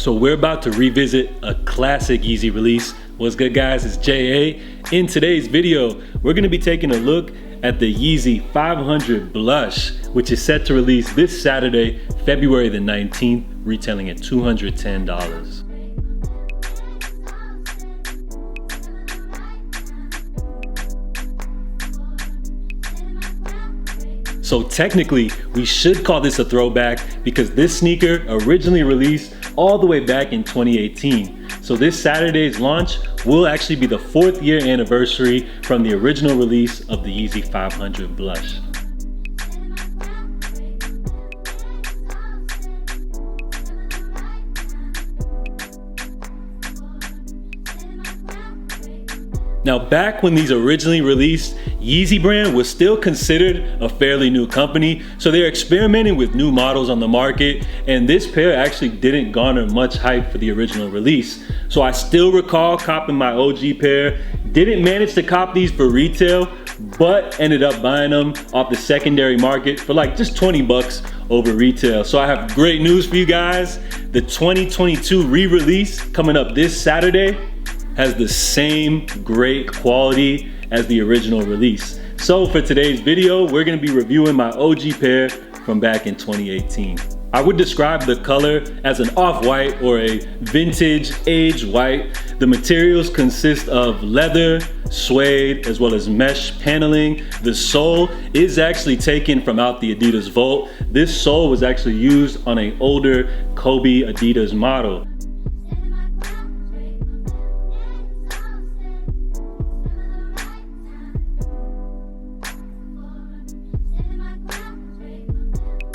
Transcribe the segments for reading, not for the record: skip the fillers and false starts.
So we're about to revisit a classic Yeezy release. What's good, guys? It's J.A. In today's video, we're gonna be taking a look at the Yeezy 500 Blush, which is set to release this Saturday, February the 19th, retailing at $210. So technically, we should call this a throwback because this sneaker originally released all the way back in 2018. So this Saturday's launch will actually be the 4th year anniversary from the original release of the Yeezy 500 Blush. Now, back when these originally released, Yeezy brand was still considered a fairly new company, so they're experimenting with new models on the market, and this pair actually didn't garner much hype for the original release. So I still recall copping my OG pair, didn't manage to cop these for retail, but ended up buying them off the secondary market for like just 20 bucks over retail. So I have great news for you guys. The 2022 re-release coming up this Saturday has the same great quality as the original release. So for today's video, we're gonna be reviewing my OG pair from back in 2018. I would describe the color as an off-white or a vintage aged white. The materials consist of leather, suede, as well as mesh paneling. The sole is actually taken from out the Adidas Vault. This sole was actually used on an older Kobe Adidas model.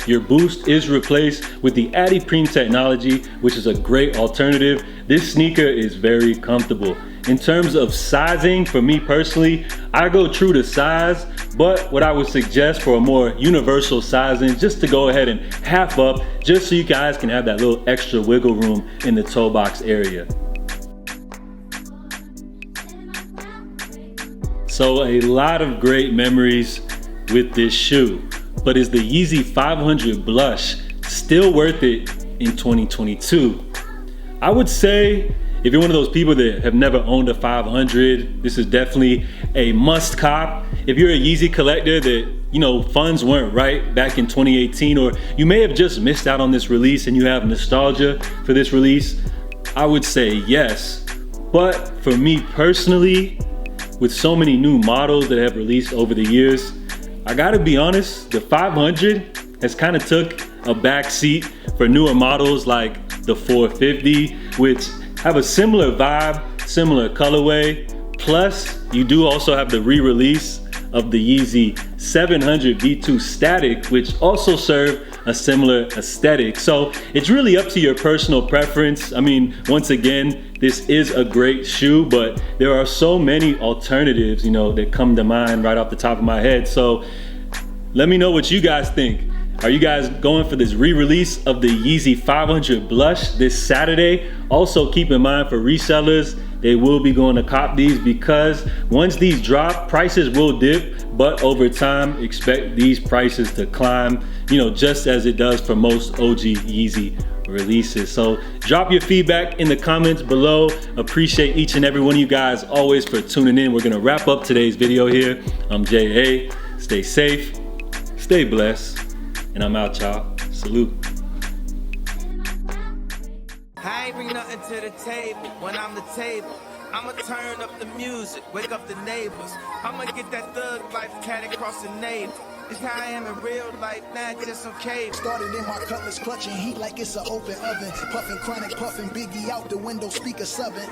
Your boost is replaced with the Adiprene technology, which is a great alternative. This sneaker is very comfortable. In terms of sizing, for me personally, I go true to size, but what I would suggest for a more universal sizing, just to go ahead and half up, just so you guys can have that little extra wiggle room in the toe box area. So a lot of great memories with this shoe. But is the Yeezy 500 Blush still worth it in 2022? I would say if you're one of those people that have never owned a 500, this is definitely a must cop. If you're a Yeezy collector that, funds weren't right back in 2018, or you may have just missed out on this release and you have nostalgia for this release, I would say yes. But for me personally, with so many new models that have released over the years, I gotta be honest, the 500 has kind of took a back seat for newer models like the 450, which have a similar vibe, similar colorway. Plus, you do also have the re-release of the Yeezy 700 V2 Static, which also serve a similar aesthetic. So it's really up to your personal preference. I mean, once again, this is a great shoe, but there are so many alternatives, that come to mind right off the top of my head. So let me know what you guys think. Are you guys going for this re-release of the Yeezy 500 Blush this Saturday? Also keep in mind for resellers, they will be going to cop these because once these drop, prices will dip, but over time, expect these prices to climb, just as it does for most OG Yeezy releases. So drop your feedback in the comments below. Appreciate each and every one of you guys always for tuning in. We're gonna wrap up today's video here. I'm J.A. Stay safe, stay blessed, and I'm out, y'all. Salute. I ain't bring nothing to the table when I'm the table. I'ma turn up the music, wake up the neighbors. I'ma get that thug life cat across the navel. It's how I am in real life, not just some cave. Started in my cutlass, clutching heat like it's an open oven. Puffing chronic, puffing Biggie out the window, speaker subbing.